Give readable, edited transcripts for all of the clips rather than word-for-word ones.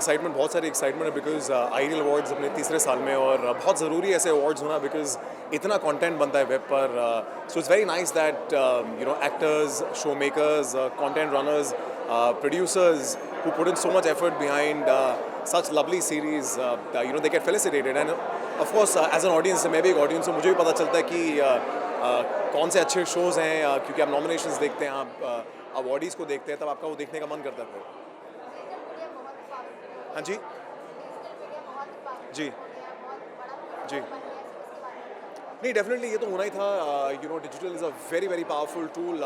Excitement, बहुत सारी excitement है बिकॉज आईरियल अवार्ड्स अपने तीसरे साल में और बहुत ज़रूरी है ऐसे अवार्ड्स होना बिकॉज इतना कंटेंट बनता है वेब पर. So it's very nice that actors, show makers, content runners, producers who put in so much effort behind such lovely series, they get felicitated. And of course, as an audience, मैं भी एक audience हूँ, मुझे भी पता चलता है कि कौन से अच्छे shows हैं, क्योंकि आप nominations देखते हैं, आप अवार्डीज़ को देखते हैं, तब आपका वो देखने का मन करता है फिर. हाँ जी जी जी. नहीं, डेफिनेटली ये तो होना ही था. Digital is a very very powerful tool.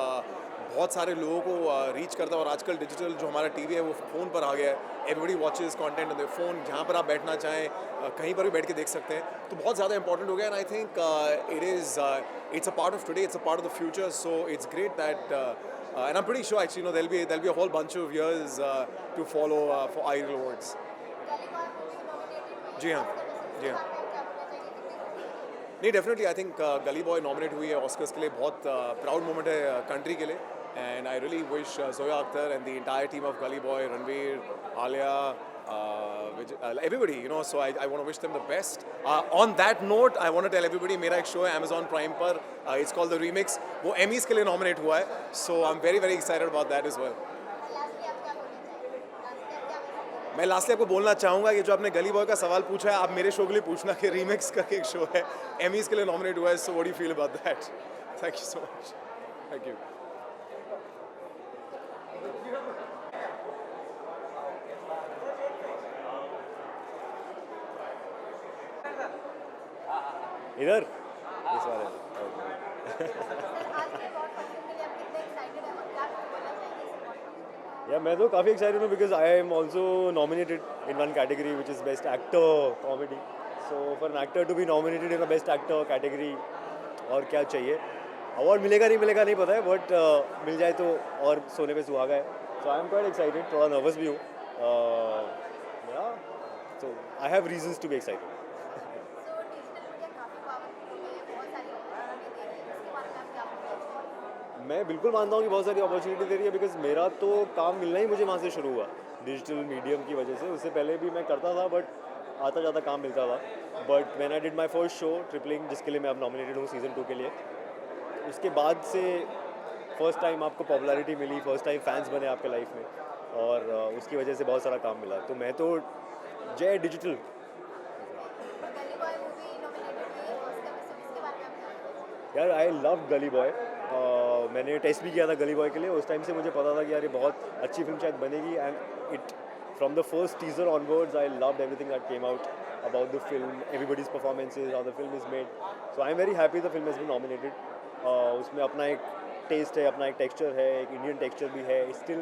बहुत सारे लोगों को रीच करता है और आजकल डिजिटल जो हमारा टीवी है वो फ़ोन पर आ गया है. Everybody watches content on their phone. जहाँ पर आप बैठना चाहें, कहीं पर भी बैठ के देख सकते हैं. तो बहुत ज़्यादा इंपॉर्टेंट हो गया. And I think it's a part of today, it's a part of the future. So it's great that and I'm pretty sure actually there'll be a whole bunch of years to follow for Idol Awards. जी हाँ, जी हाँ. नहीं, definitely I think गली boy nominate हुई है Oscars के लिए. बहुत proud moment है कंट्री के लिए. And I really wish Zoya Akhtar and the entire team of Gully Boy, Ranveer, Alia, everybody, so I want to wish them the best. On that note, I want to tell everybody मेरा एक शो है Amazon Prime पर, it's called The Remix. वो Emmys के लिए nominate हुआ है. So I'm very very excited about that as well. मैं लास्टली आपको बोलना चाहूँगा कि जो आपने गली बॉय का सवाल पूछा है, आप मेरे शो के लिए पूछना कि रीमिक्स का एक शो है, एमीज के लिए नॉमिनेट हुआ है. So what do you feel about that? Thank you so much. Thank you. इधर इस वाले या मैं तो काफ़ी एक्साइटेड हूँ because I am also nominated in one category which is best actor comedy. So for an actor to be nominated in a best actor category, और क्या चाहिए. अवार्ड मिलेगा नहीं पता है, बट मिल जाए तो और सोने पे सुहागा है. So I am quite excited. थोड़ा नर्वस भी हूँ. So I have reasons to be excited. मैं बिल्कुल मानता हूँ कि बहुत सारी अपॉर्चुनिटी दे रही है बिकॉज मेरा तो काम मिलना ही मुझे वहाँ से शुरू हुआ डिजिटल मीडियम की वजह से. उससे पहले भी मैं करता था बट आता जाता काम मिलता था. But when I did my first show tripling, जिसके लिए मैं अब नॉमिनेटेड हूँ सीज़न 2 के लिए, उसके बाद से फर्स्ट टाइम आपको पॉपुलैरिटी मिली, फर्स्ट टाइम फैंस बने आपके लाइफ में, और उसकी वजह से बहुत सारा काम मिला. तो मैं तो जय डिजिटल. यार आई लव गली बॉय. मैंने टेस्ट भी किया था गली बॉय के लिए. उस टाइम से मुझे पता था कि यार ये बहुत अच्छी फिल्म शायद बनेगी. And it from the first teaser onwards I loved everything that came out about the film, everybody's performances, how the film is made. So I am very happy the film has been nominated. उसमें अपना एक test है, अपना एक texture है, एक Indian texture भी है स्टिल,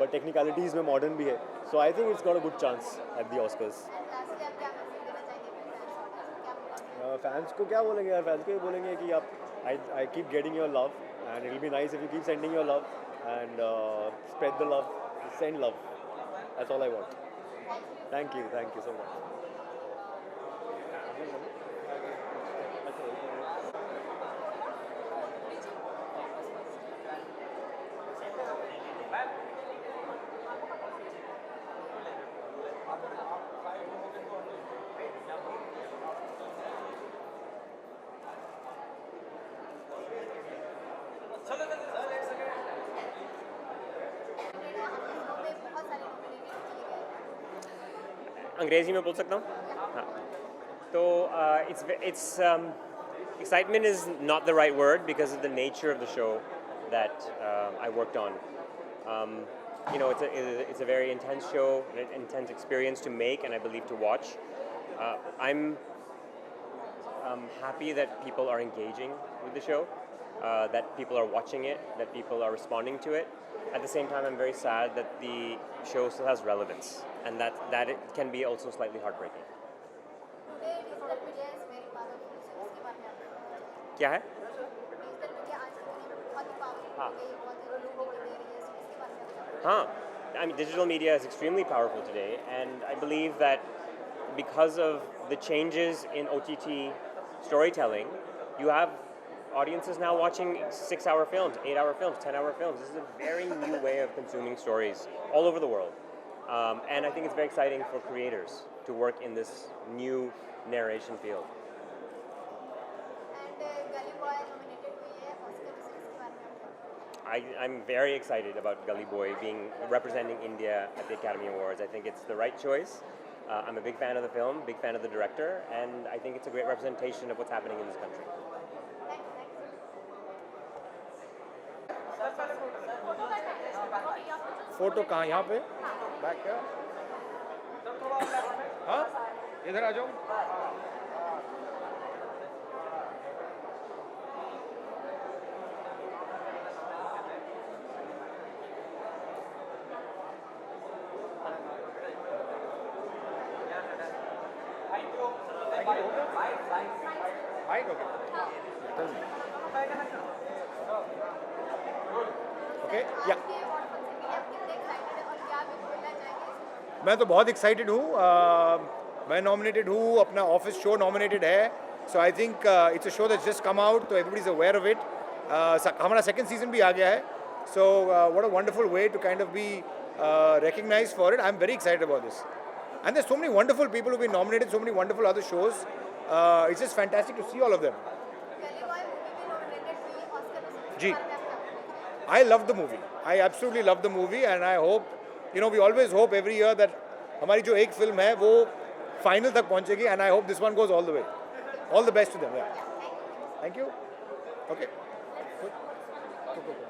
बट टेक्निकलिटीज़ में मॉडर्न भी है. So I think it's got a good chance at the Oscars. Fans को क्या बोलेंगे यार. फैंस को ये बोलेंगे कि आप I keep getting your love, and it'll be nice if you keep sending your love and spread the love, send love. That's all I want. Thank you so much. अंग्रेजी में बोल सकता हूँ. हाँ, तो it's excitement is not the right word because of the nature of the show that I worked on. It's a very intense show, an intense experience to make, and I believe to watch. I'm happy that people are engaging with the show, that people are watching it, that people are responding to it. At the same time, I'm very sad that the show still has relevance, and that it can be also slightly heartbreaking. क्या है? हाँ, I mean, digital media is extremely powerful today, and I believe that because of the changes in OTT storytelling, you have audiences now watching 6-hour films, 8-hour films, 10-hour films. This is a very new way of consuming stories all over the world. And I think it's very exciting for creators to work in this new narration field. And गली boy nominated हुई है Oscar में, इसके बारे में आप क्या बोलते I'm very excited about Gully Boy being representing India at the Academy Awards. I think it's the right choice. I'm a big fan of the film, big fan of the director, and I think it's a great representation of what's happening in this country. Photo कहाँ, यहाँ पे back क्या? हाँ, इधर आ जाओ. Height okay. Okay या आपके award function के लिए आप कितने एक्साइटेड हैं और क्या भी बोलना चाहेंगे? मैं तो बहुत एक्साइटेड हूँ. मैं नॉमिनेटेड हूँ, अपना ऑफिस शो नॉमिनेटेड है. So I think it's a show that's just come out, तो everybody is aware of it. हमारा सेकंड सीजन भी आ गया है. So what a wonderful way to kind of be recognized for it. I'm very excited about this. And there's so many wonderful people who've been nominated, so many wonderful other shows. It's just fantastic to see all of them. गली boy movie भी nominated हुई Oscar में, इसके जी. बारे में आप क्या बोलते हैं? I love the movie. I absolutely love the movie, and I hope, you know, we always hope every year that हमारी जो एक फिल्म है वो फाइनल तक पहुंचेगी, and I hope this one goes all the way. All the best to them. Yeah. Thank you. Okay. Good. Good.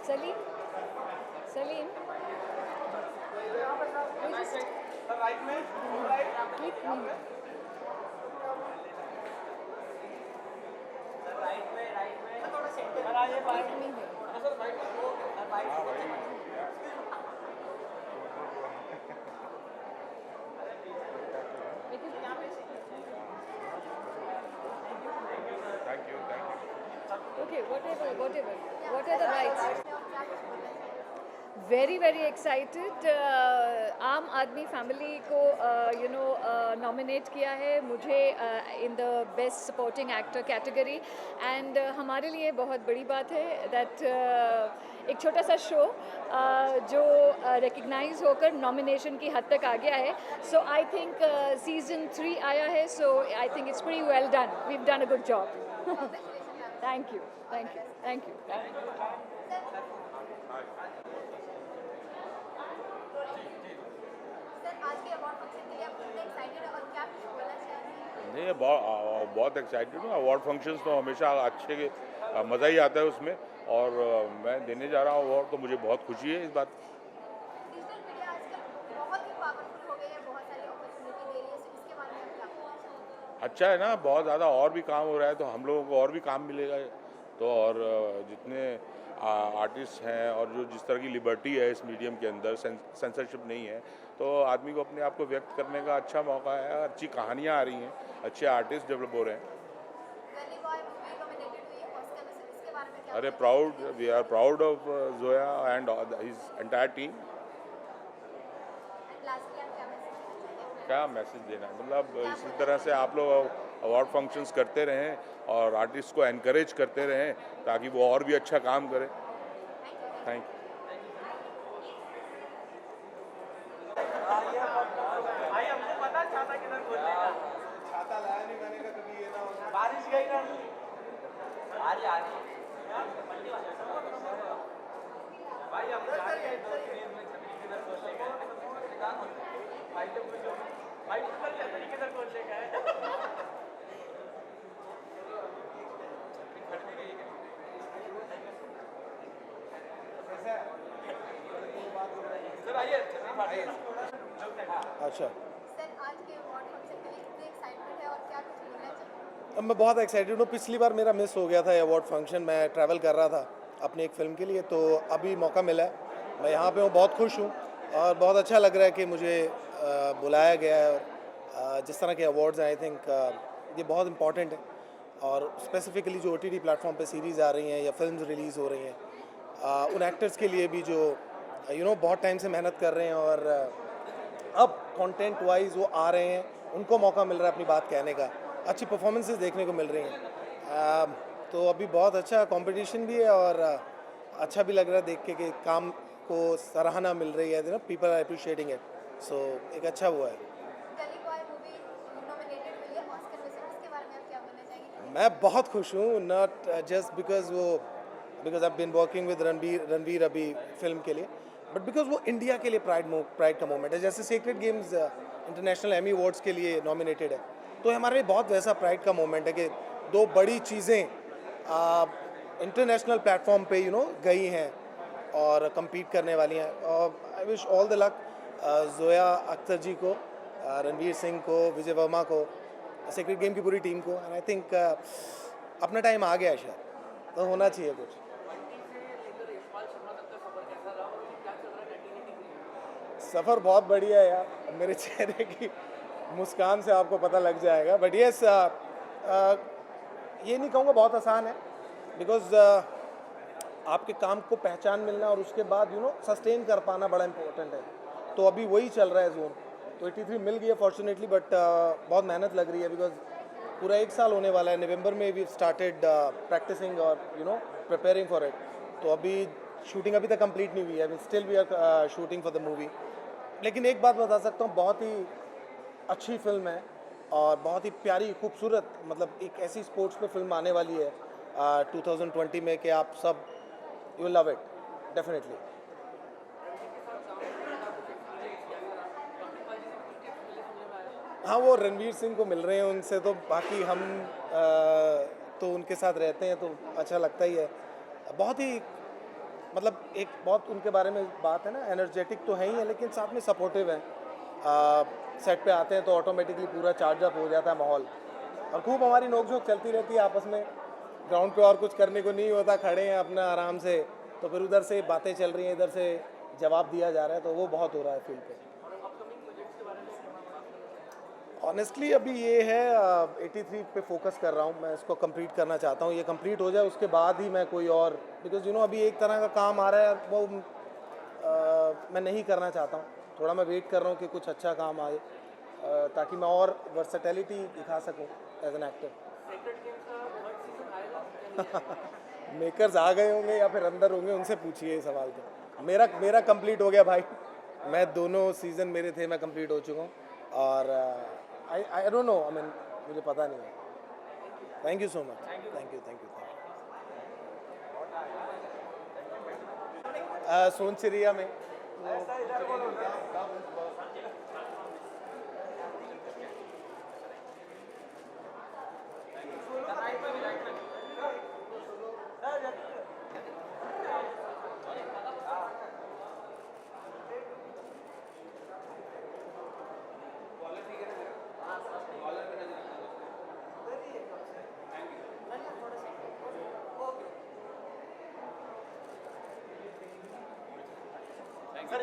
Salim? Salim? With me. With me here. Okay, whatever. What are the rights? Very, very excited. आम आदमी family को nominate किया है मुझे in the best supporting actor category, and हमारे लिए बहुत बड़ी बात है दैट एक छोटा सा शो जो रिकग्नाइज होकर नॉमिनेशन की हद तक आ गया है. सो आई थिंक सीजन 3 आया है, so I think it's pretty well done. We have done a good job. Thank you. Sir, आज के अवार्ड फंक्शन के लिए आप कितने एक्साइटेड हैं और क्या कुछ बोलना चाहेंगे? नहीं, बहुत एक्साइटेड हूँ. अवार्ड फंक्शंस तो हमेशा अच्छे मज़ा ही आता है उसमें, और मैं देने जा रहा हूँ अवार्ड, तो मुझे बहुत खुशी है इस बात. डिजिटल मीडिया आजकल बहुत ही पावरफुल हो गई है, बहुत सारी अपॉर्चुनिटी दे रही है, सो इसके बारे में आप क्या बोलना चाहेंगे? अच्छा है ना, बहुत ज़्यादा और भी काम हो रहा है, तो हम लोगों को और भी काम मिलेगा. तो और जितने आर्टिस्ट हैं और जो जिस तरह की लिबर्टी है इस मीडियम के अंदर, सेंसरशिप नहीं है, तो आदमी को अपने आप को व्यक्त करने का अच्छा मौका है. अच्छी कहानियाँ आ रही हैं, अच्छे आर्टिस्ट डेवलप हो रहे हैं. गली बॉय मूवी नॉमिनेटेड हुई है ऑस्कर में, सो इसके बारे में क्या अरे बोलना चाहेंगे? We are proud of Zoya and his entire team. And lastly आप क्या मैसेज देना चाहेंगे? क्या मैसेज देना है, मतलब इसी तरह से आप लोग अवार्ड फंक्शंस करते रहें और आर्टिस्ट को एनकरेज करते रहें ताकि वो और भी अच्छा काम करें. Thank you. बारिश गई ना आ रही भाई हम जा रहे हैं 2-3 में छतरी किधर खोल ले गए भाई तो पूछो भाई ऊपर छतरी किधर खोल ले गए. अच्छा, सर आज के अवार्ड फंक्शन के लिए कितनी एक्साइटमेंट है और क्या कुछ बोलना चाहिए? अब मैं बहुत एक्साइटेड हूँ। पिछली बार मेरा मिस हो गया था ये अवार्ड फंक्शन, मैं ट्रैवल कर रहा था अपनी एक फ़िल्म के लिए, तो अभी मौका मिला है, मैं यहाँ पे हूँ, बहुत खुश हूँ और बहुत अच्छा लग रहा है कि मुझे बुलाया गया है। और जिस तरह के अवार्ड्स हैं, आई थिंक ये बहुत इंपॉर्टेंट है। और स्पेसिफिकली जो OTT प्लेटफॉर्म पे सीरीज़ आ रही हैं या फिल्म्स रिलीज़ हो रही हैं, उन एक्टर्स के लिए भी जो बहुत टाइम से मेहनत कर रहे हैं और अब कंटेंट वाइज वो आ रहे हैं, उनको मौका मिल रहा है अपनी बात कहने का, अच्छी परफॉर्मेंसेस देखने को मिल रही हैं। तो अभी बहुत अच्छा कंपटीशन भी है और अच्छा भी लग रहा है देख के कि काम को सराहना मिल रही है, पीपल आर अप्रिशिएटिंग इट, सो एक अच्छा हुआ है। गली बॉय मूवी नॉमिनेटेड हुई है ऑस्कर में, सर इसके बारे में आप क्या बोलना चाहेंगे? मैं बहुत खुश हूँ, not just because I been working with Ranveer अभी फिल्म के लिए, बट बिकॉज वो इंडिया के लिए प्राइड का मोमेंट है। जैसे secret games international Emmy awards के लिए नॉमिनेटेड है, तो हमारे लिए बहुत वैसा प्राइड का मोमेंट है कि दो बड़ी चीज़ें इंटरनेशनल प्लेटफॉर्म पे गई हैं और compete करने वाली हैं। और I wish all the luck Zoya Akhtar ji को, रणवीर सिंह को, विजय वर्मा को, सीक्रेट गेम की पूरी टीम को। एंड आई थिंक अपना टाइम आ गया है शायद, तो होना चाहिए कुछ। सफ़र बहुत बढ़िया है यार, मेरे चेहरे की मुस्कान से आपको पता लग जाएगा। बट यस, ये नहीं कहूँगा बहुत आसान है, बिकॉज आपके काम को पहचान मिलना और उसके बाद सस्टेन कर पाना बड़ा इंपॉर्टेंट है। तो अभी वही चल रहा है जोन, तो 83 मिल गई है फॉर्चुनेटली, बट बहुत मेहनत लग रही है बिकॉज पूरा 1 साल होने वाला है। नवंबर में वी स्टार्टेड प्रैक्टिसिंग और प्रिपेयरिंग फॉर इट। तो अभी शूटिंग अभी तक कंप्लीट नहीं हुई है, still we are shooting for the movie. लेकिन एक बात बता सकता हूँ, बहुत ही अच्छी फिल्म है और बहुत ही प्यारी खूबसूरत, मतलब एक ऐसी स्पोर्ट्स पे फिल्म आने वाली है 2020 में कि आप सब यू लव इट डेफिनेटली। हाँ, वो रणवीर सिंह को मिल रहे हैं उनसे, तो बाकी हम तो उनके साथ रहते हैं तो अच्छा लगता ही है। बहुत ही मतलब एक बहुत उनके बारे में बात है ना, एनर्जेटिक तो है ही है लेकिन साथ में सपोर्टिव है। सेट पे आते हैं तो ऑटोमेटिकली पूरा चार्ज अप हो जाता है माहौल, और खूब हमारी नोक-झोंक चलती रहती है आपस में। ग्राउंड पे और कुछ करने को नहीं होता, खड़े हैं अपना आराम से, तो फिर उधर से बातें चल रही हैं, इधर से जवाब दिया जा रहा है, तो वो बहुत हो रहा है फील्ड पे। ऑनेस्टली अभी ये है 83 पे फोकस कर रहा हूँ, मैं इसको कंप्लीट करना चाहता हूँ। ये कंप्लीट हो जाए उसके बाद ही मैं कोई और, बिकॉज अभी एक तरह का काम आ रहा है वो मैं नहीं करना चाहता हूँ। थोड़ा मैं वेट कर रहा हूँ कि कुछ अच्छा काम आए ताकि मैं और वर्सेटैलिटी दिखा सकूँ एज एन एक्टर। मेकर्स आ गए होंगे या फिर अंदर होंगे, उनसे पूछिए ये सवाल। तो मेरा कंप्लीट हो गया भाई, मैं दोनों सीज़न मेरे थे, मैं कंप्लीट हो चुका हूँ और I don't know, I mean मुझे पता नहीं है। Thank you so much, thank you. Sonchiriya में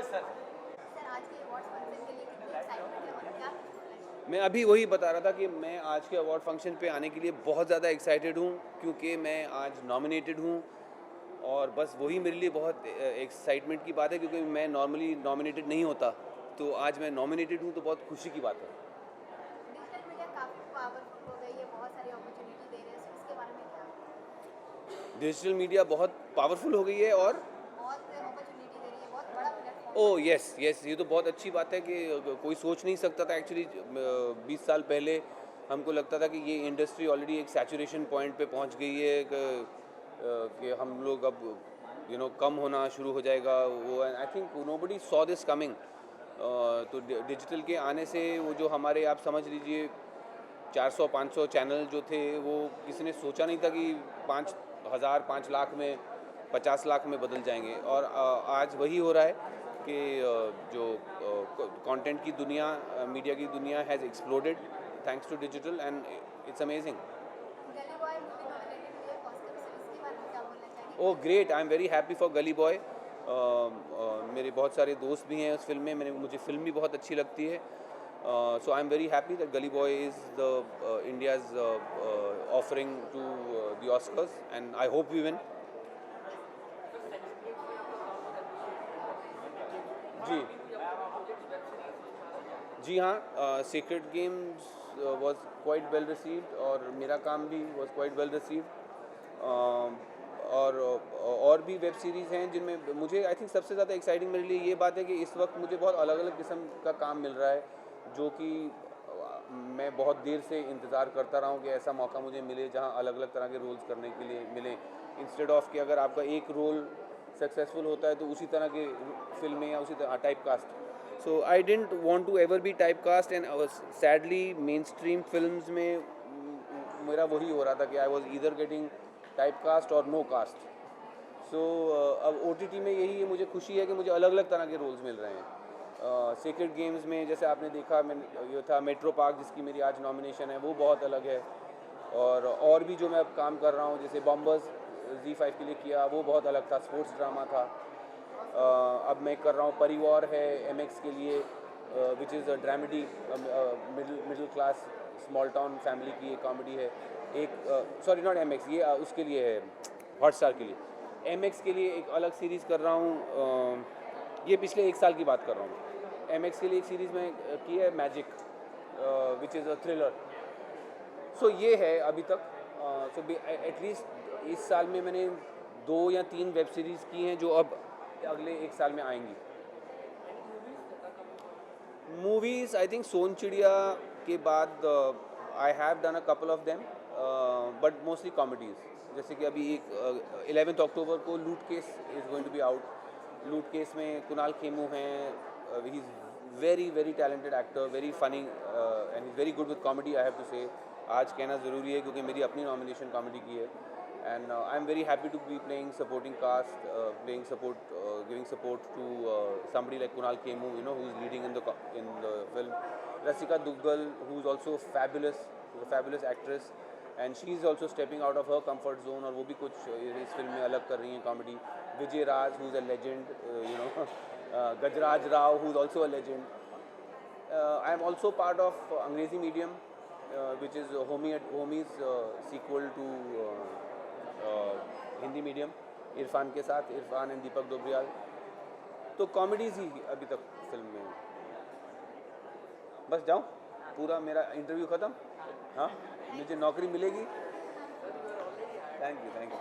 सर आज के अवार्ड फंक्शन के लिए कितनी एक्साइटमेंट है और क्या कुछ बोलना चाहिए? मैं अभी वही बता रहा था कि मैं आज के अवार्ड फंक्शन पे आने के लिए बहुत ज़्यादा एक्साइटेड हूँ, क्योंकि मैं आज नॉमिनेटेड हूँ और बस वही मेरे लिए बहुत एक्साइटमेंट की बात है, क्योंकि मैं नॉर्मली नॉमिनेटेड नहीं होता, तो आज मैं नॉमिनेटेड हूँ तो बहुत खुशी की बात है। डिजिटल मीडिया काफ़ी पावरफुल हो गई है, बहुत सारी अपॉर्चुनिटी दे रहे हैं, सो इसके बारे में क्या? डिजिटल मीडिया बहुत पावरफुल हो गई है और बहुत अपॉर्चुनिटी दे रही है, बहुत बड़ा प्लेटफॉर्म। ओह यस, ये तो बहुत अच्छी बात है कि कोई सोच नहीं सकता था एक्चुअली। 20 साल पहले हमको लगता था कि ये इंडस्ट्री ऑलरेडी एक सैचुरेशन पॉइंट पे पहुंच गई है, कि हम लोग अब कम होना शुरू हो जाएगा वो। I think nobody saw this coming. तो डिजिटल के आने से वो जो हमारे, आप समझ लीजिए 400-500 चैनल जो थे, वो किसी ने सोचा नहीं था कि 5,000 5 लाख में 50 लाख में बदल जाएंगे, और आज वही हो रहा है। कि जो कंटेंट की दुनिया, मीडिया की दुनिया has exploded thanks to digital and it's amazing. Gully boy movie nominated हुई है ऑस्कर, सो इसके बारे में क्या बोलना चाहेंगे? Oh great, I am very happy for गली बॉय। मेरे बहुत सारे दोस्त भी हैं उस फिल्म में, मुझे फिल्म भी बहुत अच्छी लगती है। So I am very happy that Gully Boy is the India's offering to the Oscars and I hope we win. जी जी हाँ, secret games was quite well received और मेरा काम भी वाज क्वाइट वेल रिसीव्ड। और भी वेब सीरीज़ हैं जिनमें मुझे आई थिंक सबसे ज़्यादा एक्साइटिंग मेरे लिए ये बात है कि इस वक्त मुझे बहुत अलग अलग किस्म का काम मिल रहा है, जो कि मैं बहुत देर से इंतज़ार करता रहा हूँ कि ऐसा मौका मुझे मिले जहाँ अलग अलग तरह के रोल्स करने के लिए मिले, इंस्टेड ऑफ कि अगर आपका एक रोल सक्सेसफुल होता है तो उसी तरह के फिल्में या उसी तरह typecast. So I didn't want to ever be typecast and sadly mainstream films में मेरा वही हो रहा था कि I was either getting typecast और नो कास्ट। सो अब OTT में यही है, मुझे खुशी है कि मुझे अलग अलग तरह के रोल्स मिल रहे हैं। सीक्रेट गेम्स में जैसे आपने देखा, मैं ये था मेट्रो पार्क जिसकी मेरी आज नॉमिनेशन है, वो बहुत अलग है। और भी जो मैं अब काम कर रहा हूँ, जैसे बॉम्बर्स Z5 के लिए किया, वो बहुत अलग था, स्पोर्ट्स ड्रामा था। अब मैं कर रहा हूँ परिवार है MX के लिए, विच is a dramedy, middle class small town family की एक कॉमेडी है। एक सॉरी नॉट MX, ये उसके लिए है हॉटस्टार के लिए। MX के लिए एक अलग सीरीज़ कर रहा हूँ, ये पिछले 1 साल की बात कर रहा हूँ। MX के लिए एक सीरीज़ में की है magic, which is a thriller. So ये है अभी तक। सो एटलीस्ट इस साल में मैंने 2 या 3 वेब सीरीज़ की हैं जो अब अगले 1 साल में आएंगी। मूवीज़ आई थिंक सोन चिड़िया के बाद I have done a couple of them, but mostly comedies. जैसे कि अभी एक 11 अक्टूबर को Lootcase is going to be out. Lootcase में कुणाल खेमू हैं, he is very very talented actor, very funny and is very good with comedy, I have to say. आज कहना ज़रूरी है क्योंकि मेरी अपनी नॉमिनेशन कॉमेडी की है। And I'm very happy to be playing supporting cast, giving support to somebody like Kunal Khemu, you know, who's leading in the film. Rasika Duggal, who's also fabulous, a fabulous actress, and she's also stepping out of her comfort zone. और वो भी कुछ इस film में अलग कर रही हैं comedy. Vijay Raj, who's a legend, you know, Gajraj Rao, who's also a legend. I am also part of Angrezi Medium, which is Homie's sequel to Hindi medium, Irfan के साथ, इरफान एंड दीपक दोबरियाल। तो कॉमेडीज़ ही अभी तक फिल्म में। बस जाऊँ, पूरा मेरा इंटरव्यू ख़त्म। हाँ, मुझे नौकरी मिलेगी। Thank you, thank you.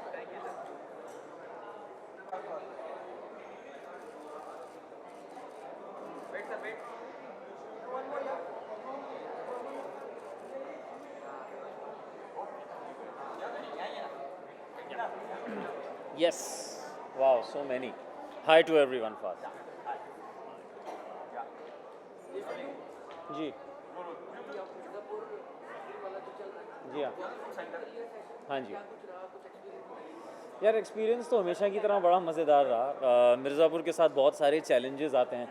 Yes. Wow, so many. Hi to everyone first. जी जी हाँ हाँ जी यार, एक्सपीरियंस तो हमेशा की तरह बड़ा मज़ेदार रहा। मिर्ज़ापुर के साथ बहुत सारे चैलेंजेस आते हैं।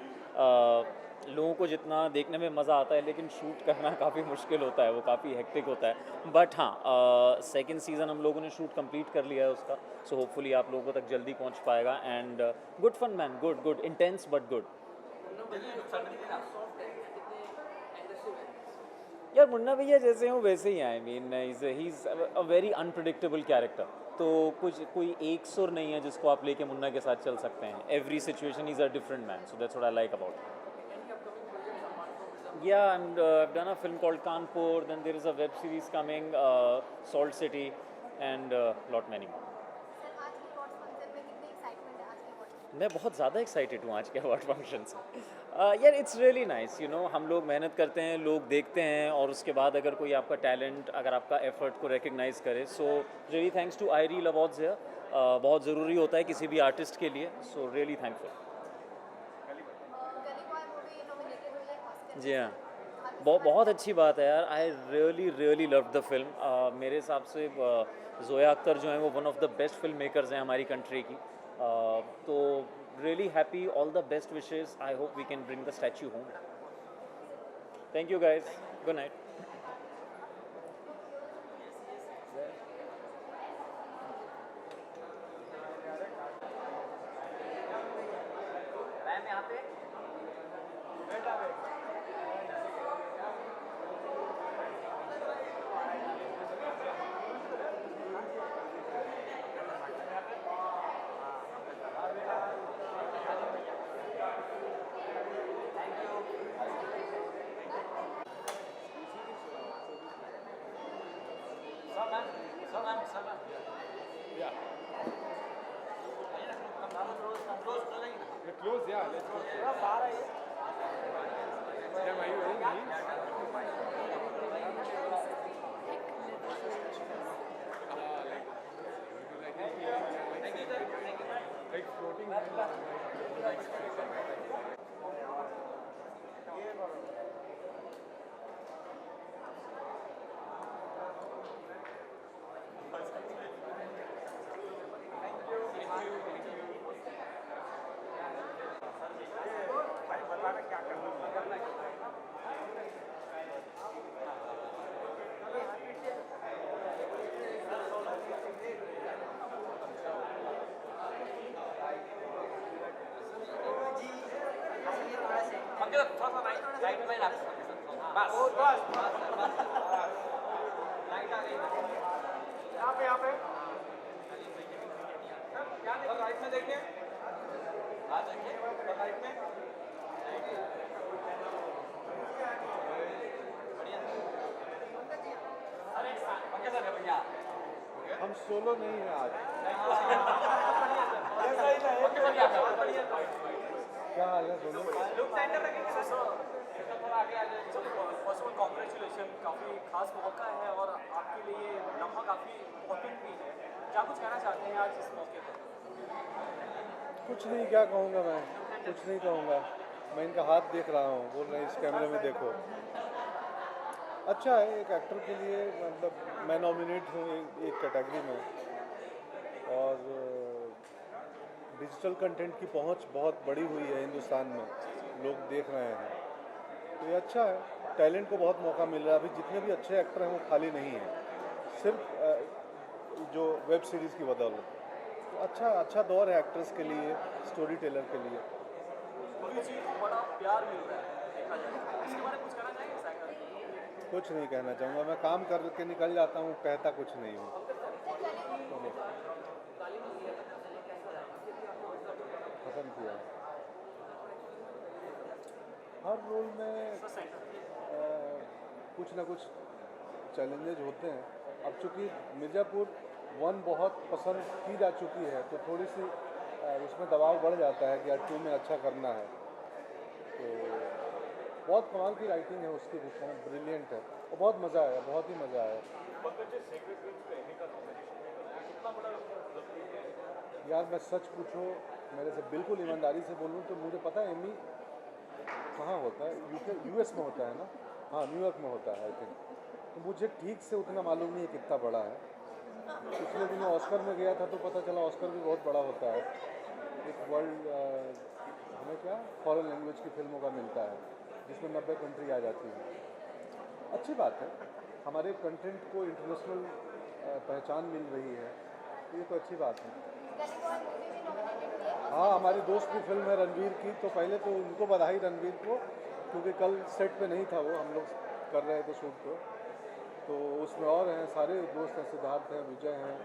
लोगों को जितना देखने में मज़ा आता है, लेकिन शूट करना काफ़ी मुश्किल होता है, वो काफ़ी हेक्टिक होता है। बट हाँ, सेकंड सीज़न हम लोगों ने शूट कंप्लीट कर लिया है उसका, सो होपफुली आप लोगों तक जल्दी पहुंच पाएगा। And good fun man, good intense but good. यार मुन्ना भैया जैसे हो वैसे ही हैं। I mean he is a very unpredictable character. तो कोई एक सुर नहीं है जिसको आप लेके मुन्ना के साथ चल सकते हैं। Every situation is a different man, so that's what I like about. Yeah, and I've done a film called Kanpur, then there is a web series coming, Salt City, and lot many more. Sir आज के award function में कितनी excitement है आज के award? मैं बहुत ज़्यादा एक्साइटेड हूँ आज के अवार्ड फंक्शन से। यार it's really nice, you know, हम लोग मेहनत करते हैं, लोग देखते हैं, और उसके बाद अगर कोई आपका टैलेंट, अगर आपका एफर्ट को रिकग्नाइज करे, so really thanks to iReel awards है। बहुत ज़रूरी होता है किसी भी आर्टिस्ट के लिए, सो रियली थैंकफुल। गली बॉय मूवी नॉमिनेटेड हुई है ऑस्कर। जी हाँ, बहुत अच्छी बात है यार। I really love the film. मेरे हिसाब से जोया अख्तर जो हैं वो one of the best film makers हैं हमारी कंट्री की। तो really happy. All the best wishes. I hope we can bring the statue home. Thank you guys. Good night. Ma'am यहाँ पे बेटा Close, yeah. Let's go. Yeah, are you wearing heels? Like floating. Pankaj थोड़ा सा right में बस right आ गई यहाँ पे क्या राइट में देखिए देखिए राइट में पंकज सर भैया हम सोलो नहीं हैं आज। क्या हाल है दोनों? लुक सेंटर रखेंगे सर थोड़ा आगे आ जाए। फर्स्ट ऑफ ऑल कॉन्ग्रेचुलेशन, काफ़ी खास मौका है और आपके लिए लम्हा काफ़ी इम्पोर्टेंट भी है। क्या कुछ कहना चाहते हैं आज इस मौके पर? कुछ नहीं, क्या कहूँगा मैं, कुछ नहीं कहूँगा। मैं इनका हाथ देख रहा हूँ, बोल रहे हैं इस कैमरे में देखो। अच्छा है एक एक्टर के लिए, मतलब मैं नॉमिनेट हूँ एक कैटेगरी में और डिजिटल कंटेंट की पहुंच बहुत बड़ी हुई है हिंदुस्तान में, लोग देख रहे हैं, तो ये अच्छा है। टैलेंट को बहुत मौका मिल रहा है। अभी जितने भी अच्छे एक्टर हैं वो खाली नहीं हैं, सिर्फ जो वेब सीरीज़ की बदौलत। तो अच्छा दौर है एक्टर्स के लिए, स्टोरी टेलर के लिए। बड़ा प्यार मिल रहा है देखा जाए, इसके बारे में कुछ कहना चाहेंगे सागर? कुछ नहीं कहना चाहूँगा, मैं काम करके निकल जाता हूँ, कहता कुछ नहीं हूँ। खत्म किया। हर रोल में कुछ ना कुछ चैलेंजेज होते हैं। अब चूँकि मिर्ज़ापुर 1 बहुत पसंद की जा चुकी है तो थोड़ी सी उसमें दबाव बढ़ जाता है कि यार 2 में अच्छा करना है। तो बहुत कमाल की राइटिंग है उसकी, ब्रिलियंट है और बहुत मज़ा आया, बहुत ही मज़ा आया। यार मैं सच पूछो, मेरे से बिल्कुल ईमानदारी से बोलूँ तो मुझे पता है एमी कहाँ होता है, यूएस में होता है ना, हाँ न्यूयॉर्क में होता है आई थिंक। तो मुझे ठीक से उतना मालूम नहीं है कितना बड़ा है। पिछले दिनों ऑस्कर में गया था तो पता चला ऑस्कर भी बहुत बड़ा होता है। एक वर्ल्ड हमें क्या फॉरेन लैंग्वेज की फिल्मों का मिलता है जिसमें 90 कंट्री आ जाती है। अच्छी बात है, हमारे कंटेंट को इंटरनेशनल पहचान मिल रही है, ये तो अच्छी बात है। हाँ हमारी दोस्त की फिल्म है रणवीर की, तो पहले तो उनको बधाई रणवीर को, क्योंकि कल सेट पे नहीं था वो, हम लोग कर रहे थे शूट को। तो उसमें और हैं सारे दोस्त हैं, सिद्धार्थ हैं, विजय हैं,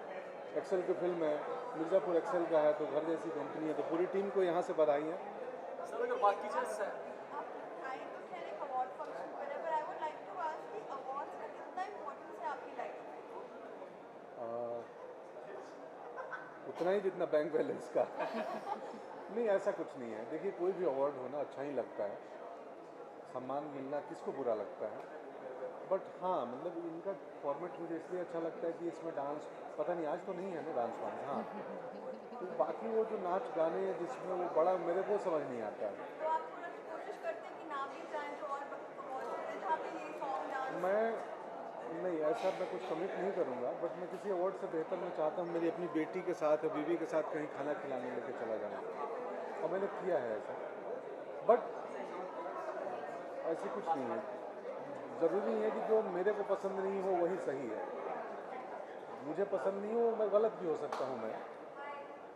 एक्सेल की फिल्म है, मिर्ज़ापुर एक्सेल का है, तो घर जैसी कंपनी है, तो पूरी टीम को यहाँ से बधाई है। सर अगर बाकी चीज़ उतना ही जितना बैंक बैलेंस का नहीं, ऐसा कुछ नहीं है। देखिए कोई भी अवार्ड होना अच्छा ही लगता है, सम्मान मिलना किसको बुरा लगता है। बट हाँ मतलब इनका फॉर्मेट मुझे इसलिए अच्छा लगता है कि इसमें डांस, पता नहीं आज तो नहीं है ना डांस वांस, हाँ तो बाकी वो जो नाच गाने जिसमें वो बड़ा मेरे को समझ नहीं आता है। मैं नहीं ऐसा मैं कुछ कमिट नहीं करूँगा, बट मैं किसी अवार्ड से बेहतर मैं चाहता हूँ मेरी अपनी बेटी के साथ या बीवी के साथ कहीं खाना खिलाने लेके चला जाऊँ, और मैंने किया है ऐसा। बट ऐसी कुछ नहीं है, ज़रूरी है कि जो मेरे को पसंद नहीं हो वही सही है। मुझे पसंद नहीं हो, मैं गलत भी हो सकता हूँ मैं,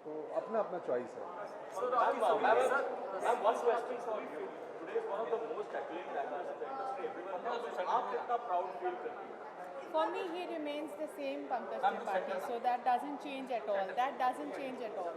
तो अपना अपना चॉइस है। For me, he remains the same Pankaj Tripathi, so that doesn't change at all. That doesn't change at all.